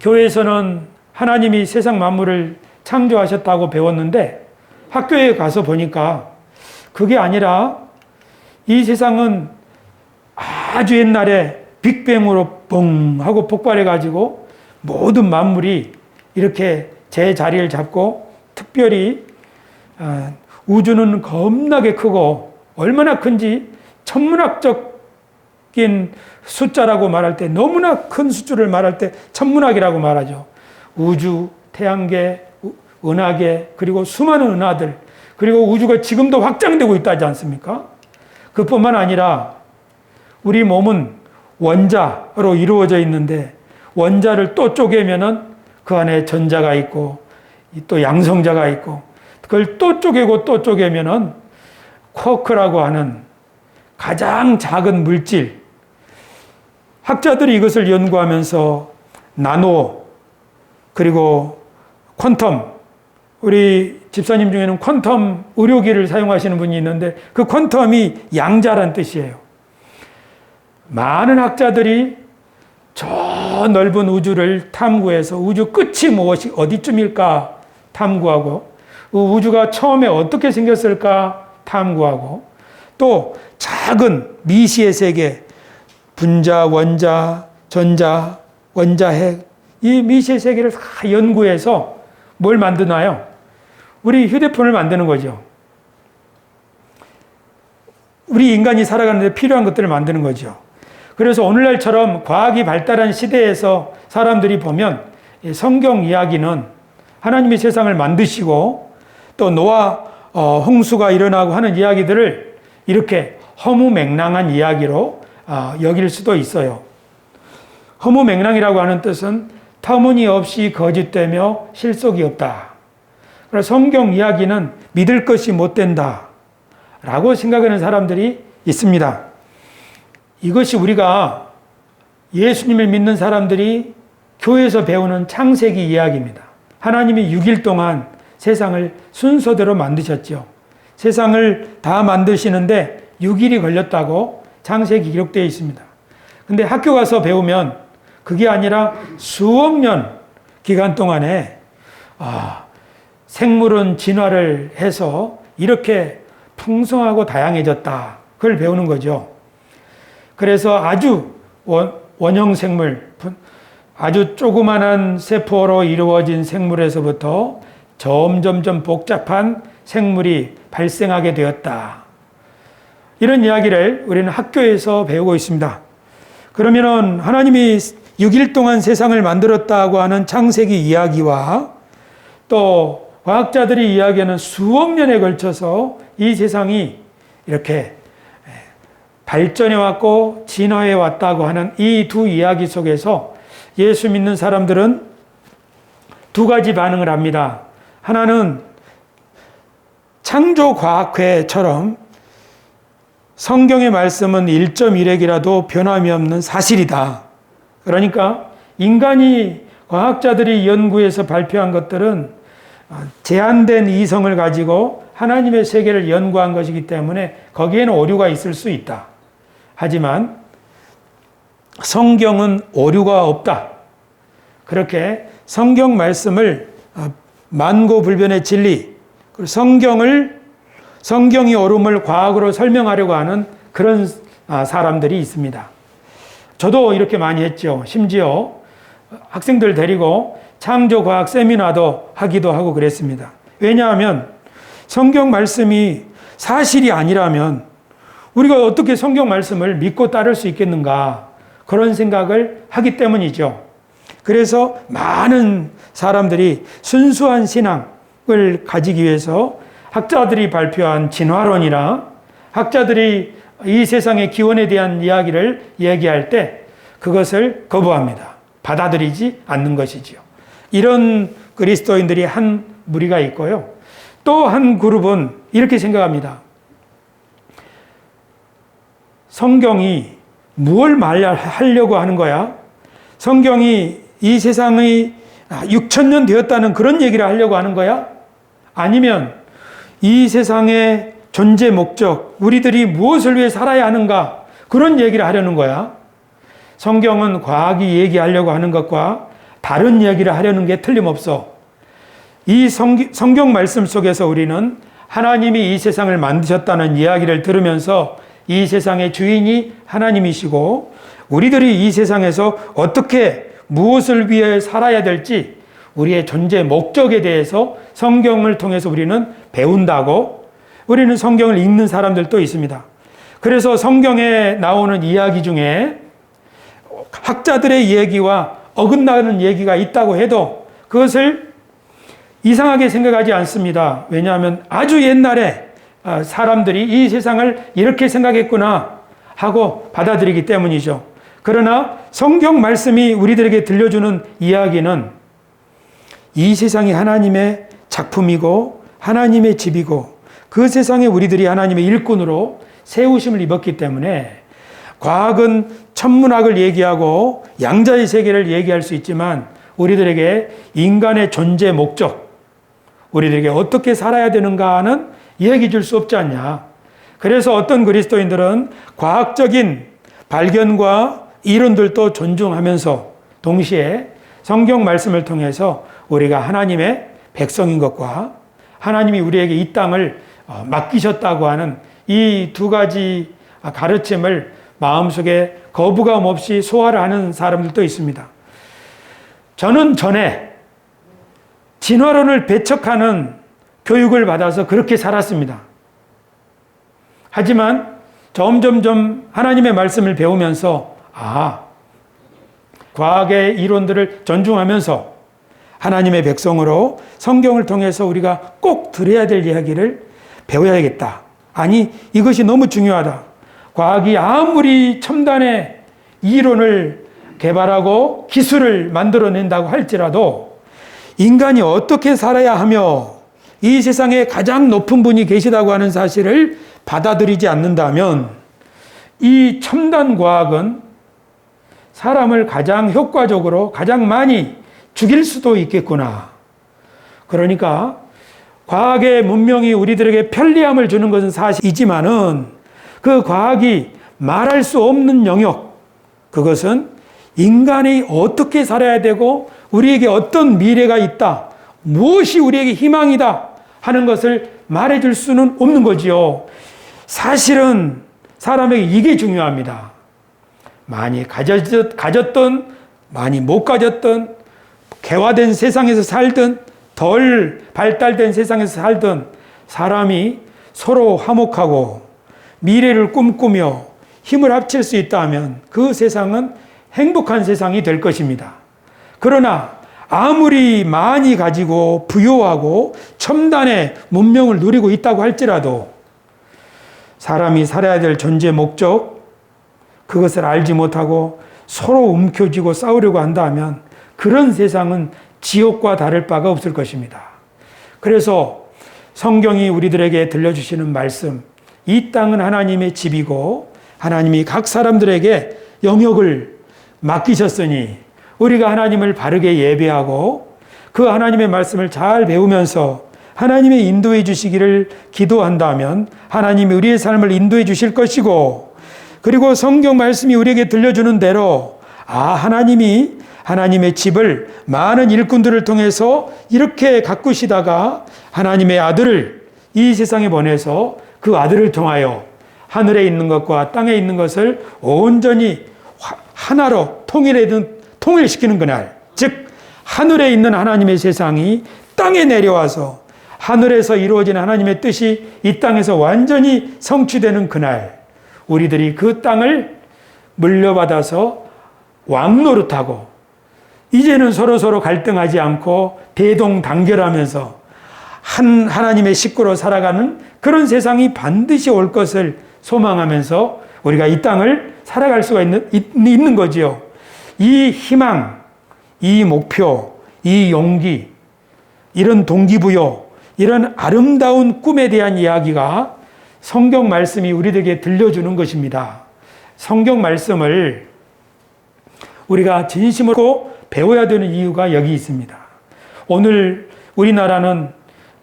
교회에서는 하나님이 세상 만물을 창조하셨다고 배웠는데 학교에 가서 보니까 그게 아니라 이 세상은 아주 옛날에 빅뱅으로 뻥 하고 폭발해가지고 모든 만물이 이렇게 제 자리를 잡고, 특별히 우주는 겁나게 크고 얼마나 큰지 천문학적인 숫자라고 말할 때, 너무나 큰 숫자를 말할 때 천문학이라고 말하죠. 우주, 태양계, 은하계, 그리고 수많은 은하들, 그리고 우주가 지금도 확장되고 있다지 않습니까? 그뿐만 아니라 우리 몸은 원자로 이루어져 있는데, 원자를 또 쪼개면은 그 안에 전자가 있고 또 양성자가 있고, 그걸 또 쪼개고 또 쪼개면은 쿼크라고 하는 가장 작은 물질, 학자들이 이것을 연구하면서 나노, 그리고 퀀텀, 우리 집사님 중에는 퀀텀 의료기를 사용하시는 분이 있는데 그 퀀텀이 양자란 뜻이에요. 많은 학자들이 저 넓은 우주를 탐구해서 우주 끝이 무엇이 어디쯤일까 탐구하고, 우주가 처음에 어떻게 생겼을까 탐구하고, 또 작은 미시의 세계, 분자, 원자, 전자, 원자핵, 이 미시의 세계를 다 연구해서 뭘 만드나요? 우리 휴대폰을 만드는 거죠. 우리 인간이 살아가는데 필요한 것들을 만드는 거죠. 그래서 오늘날처럼 과학이 발달한 시대에서 사람들이 보면 성경 이야기는 하나님이 세상을 만드시고 또 노아 홍수가 일어나고 하는 이야기들을 이렇게 허무맹랑한 이야기로 여길 수도 있어요. 허무맹랑이라고 하는 뜻은 터무니없이 거짓되며 실속이 없다. 그래서 성경 이야기는 믿을 것이 못 된다 라고 생각하는 사람들이 있습니다. 이것이 우리가 예수님을 믿는 사람들이 교회에서 배우는 창세기 이야기입니다. 하나님이 6일 동안 세상을 순서대로 만드셨죠. 세상을 다 만드시는데 6일이 걸렸다고 창세기 기록되어 있습니다. 근데 학교 가서 배우면 그게 아니라 수억 년 기간 동안에 생물은 진화를 해서 이렇게 풍성하고 다양해졌다. 그걸 배우는 거죠. 그래서 아주 원형 생물, 아주 조그만한 세포로 이루어진 생물에서부터 점점점 복잡한 생물이 발생하게 되었다. 이런 이야기를 우리는 학교에서 배우고 있습니다. 그러면은 하나님이 6일 동안 세상을 만들었다고 하는 창세기 이야기와 또 과학자들이 이야기하는 수억 년에 걸쳐서 이 세상이 이렇게 발전해 왔고 진화해 왔다고 하는 이 두 이야기 속에서 예수 믿는 사람들은 두 가지 반응을 합니다. 하나는 창조과학회처럼 성경의 말씀은 1.1핵이라도 변함이 없는 사실이다. 그러니까 인간이, 과학자들이 연구해서 발표한 것들은 제한된 이성을 가지고 하나님의 세계를 연구한 것이기 때문에 거기에는 오류가 있을 수 있다. 하지만 성경은 오류가 없다. 그렇게 성경 말씀을 만고불변의 진리, 성경이 옳음을 과학으로 설명하려고 하는 그런 사람들이 있습니다. 저도 이렇게 많이 했죠. 심지어 학생들 데리고 창조과학 세미나도 하기도 하고 그랬습니다. 왜냐하면 성경 말씀이 사실이 아니라면 우리가 어떻게 성경 말씀을 믿고 따를 수 있겠는가, 그런 생각을 하기 때문이죠. 그래서 많은 사람들이 순수한 신앙을 가지기 위해서 학자들이 발표한 진화론이나 학자들이 이 세상의 기원에 대한 이야기를 얘기할 때 그것을 거부합니다. 받아들이지 않는 것이지요. 이런 그리스도인들이 한 무리가 있고요. 또 한 그룹은 이렇게 생각합니다. 성경이 무엇을 말하려고 하는 거야? 성경이 이 세상이 6,000년 되었다는 그런 얘기를 하려고 하는 거야? 아니면 이 세상의 존재 목적, 우리들이 무엇을 위해 살아야 하는가, 그런 얘기를 하려는 거야? 성경은 과학이 얘기하려고 하는 것과 다른 이야기를 하려는 게 틀림없어. 이 성경 말씀 속에서 우리는 하나님이 이 세상을 만드셨다는 이야기를 들으면서 이 세상의 주인이 하나님이시고 우리들이 이 세상에서 어떻게 무엇을 위해 살아야 될지 우리의 존재 목적에 대해서 성경을 통해서 우리는 배운다고, 우리는 성경을 읽는 사람들도 있습니다. 그래서 성경에 나오는 이야기 중에 학자들의 얘기와 어긋나는 얘기가 있다고 해도 그것을 이상하게 생각하지 않습니다. 왜냐하면 아주 옛날에 사람들이 이 세상을 이렇게 생각했구나 하고 받아들이기 때문이죠. 그러나 성경 말씀이 우리들에게 들려주는 이야기는 이 세상이 하나님의 작품이고 하나님의 집이고 그 세상에 우리들이 하나님의 일꾼으로 세우심을 입었기 때문에 과학은 천문학을 얘기하고 양자의 세계를 얘기할 수 있지만 우리들에게 인간의 존재 목적, 우리들에게 어떻게 살아야 되는가는 이야기 줄 수 없지 않냐. 그래서 어떤 그리스도인들은 과학적인 발견과 이론들도 존중하면서 동시에 성경 말씀을 통해서 우리가 하나님의 백성인 것과 하나님이 우리에게 이 땅을 맡기셨다고 하는 이 두 가지 가르침을 마음속에 거부감 없이 소화를 하는 사람들도 있습니다. 저는 전에 진화론을 배척하는 교육을 받아서 그렇게 살았습니다. 하지만 점점점 하나님의 말씀을 배우면서 과학의 이론들을 존중하면서 하나님의 백성으로 성경을 통해서 우리가 꼭 들어야 될 이야기를 배워야겠다. 아니, 이것이 너무 중요하다. 과학이 아무리 첨단의 이론을 개발하고 기술을 만들어낸다고 할지라도 인간이 어떻게 살아야 하며 이 세상에 가장 높은 분이 계시다고 하는 사실을 받아들이지 않는다면 이 첨단 과학은 사람을 가장 효과적으로 가장 많이 죽일 수도 있겠구나. 그러니까 과학의 문명이 우리들에게 편리함을 주는 것은 사실이지만은 그 과학이 말할 수 없는 영역, 그것은 인간이 어떻게 살아야 되고 우리에게 어떤 미래가 있다, 무엇이 우리에게 희망이다 하는 것을 말해줄 수는 없는 거지요. 사실은 사람에게 이게 중요합니다. 많이 가졌던, 많이 못 가졌던, 개화된 세상에서 살든 덜 발달된 세상에서 살든 사람이 서로 화목하고 미래를 꿈꾸며 힘을 합칠 수 있다면 그 세상은 행복한 세상이 될 것입니다. 그러나 아무리 많이 가지고 부유하고 첨단의 문명을 누리고 있다고 할지라도 사람이 살아야 될 존재 목적, 그것을 알지 못하고 서로 움켜쥐고 싸우려고 한다면 그런 세상은 지옥과 다를 바가 없을 것입니다. 그래서 성경이 우리들에게 들려주시는 말씀, 이 땅은 하나님의 집이고 하나님이 각 사람들에게 영역을 맡기셨으니 우리가 하나님을 바르게 예배하고 그 하나님의 말씀을 잘 배우면서 하나님의 인도해 주시기를 기도한다면 하나님이 우리의 삶을 인도해 주실 것이고, 그리고 성경 말씀이 우리에게 들려주는 대로 하나님이 하나님의 집을 많은 일꾼들을 통해서 이렇게 가꾸시다가 하나님의 아들을 이 세상에 보내서 그 아들을 통하여 하늘에 있는 것과 땅에 있는 것을 온전히 하나로 통일시키는 그날, 즉 하늘에 있는 하나님의 세상이 땅에 내려와서 하늘에서 이루어진 하나님의 뜻이 이 땅에서 완전히 성취되는 그날, 우리들이 그 땅을 물려받아서 왕노릇하고 이제는 서로 갈등하지 않고 대동단결하면서 하나님의 식구로 살아가는 그런 세상이 반드시 올 것을 소망하면서 우리가 이 땅을 살아갈 수가 있는 거지요. 이 희망, 이 목표, 이 용기, 이런 동기부여, 이런 아름다운 꿈에 대한 이야기가 성경 말씀이 우리들에게 들려주는 것입니다. 성경 말씀을 우리가 진심으로 배워야 되는 이유가 여기 있습니다. 오늘 우리나라는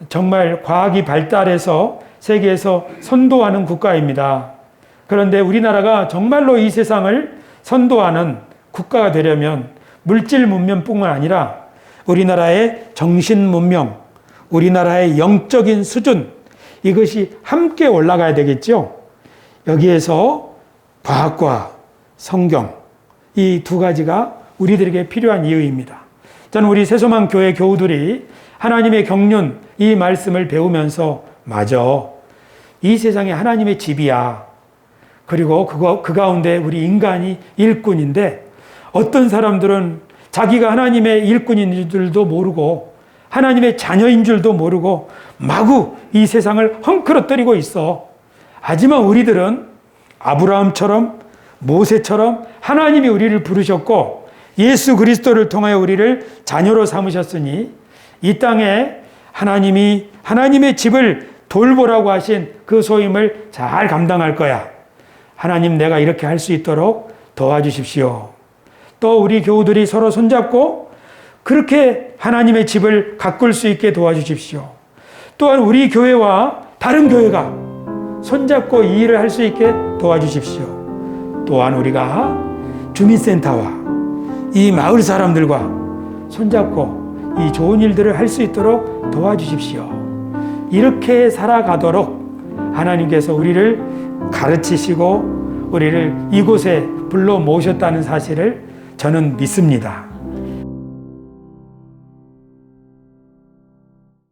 정말 과학이 발달해서 세계에서 선도하는 국가입니다. 그런데 우리나라가 정말로 이 세상을 선도하는 국가가 되려면 물질 문명뿐만 아니라 우리나라의 정신 문명, 우리나라의 영적인 수준, 이것이 함께 올라가야 되겠죠. 여기에서 과학과 성경, 이 두 가지가 우리들에게 필요한 이유입니다. 저는 우리 새소망 교회 교우들이 하나님의 경륜, 이 말씀을 배우면서 맞아, 이 세상에 하나님의 집이야. 그리고 그 가운데 우리 인간이 일꾼인데, 어떤 사람들은 자기가 하나님의 일꾼인 줄도 모르고 하나님의 자녀인 줄도 모르고 마구 이 세상을 헝클어뜨리고 있어. 하지만 우리들은 아브라함처럼, 모세처럼 하나님이 우리를 부르셨고 예수 그리스도를 통하여 우리를 자녀로 삼으셨으니, 이 땅에 하나님이 하나님의 집을 돌보라고 하신 그 소임을 잘 감당할 거야. 하나님, 내가 이렇게 할 수 있도록 도와주십시오. 또 우리 교우들이 서로 손잡고 그렇게 하나님의 집을 가꿀 수 있게 도와주십시오. 또한 우리 교회와 다른 교회가 손잡고 이 일을 할 수 있게 도와주십시오. 또한 우리가 주민센터와 이 마을 사람들과 손잡고 이 좋은 일들을 할 수 있도록 도와주십시오. 이렇게 살아가도록 하나님께서 우리를 가르치시고 우리를 이곳에 불러 모으셨다는 사실을 저는 믿습니다.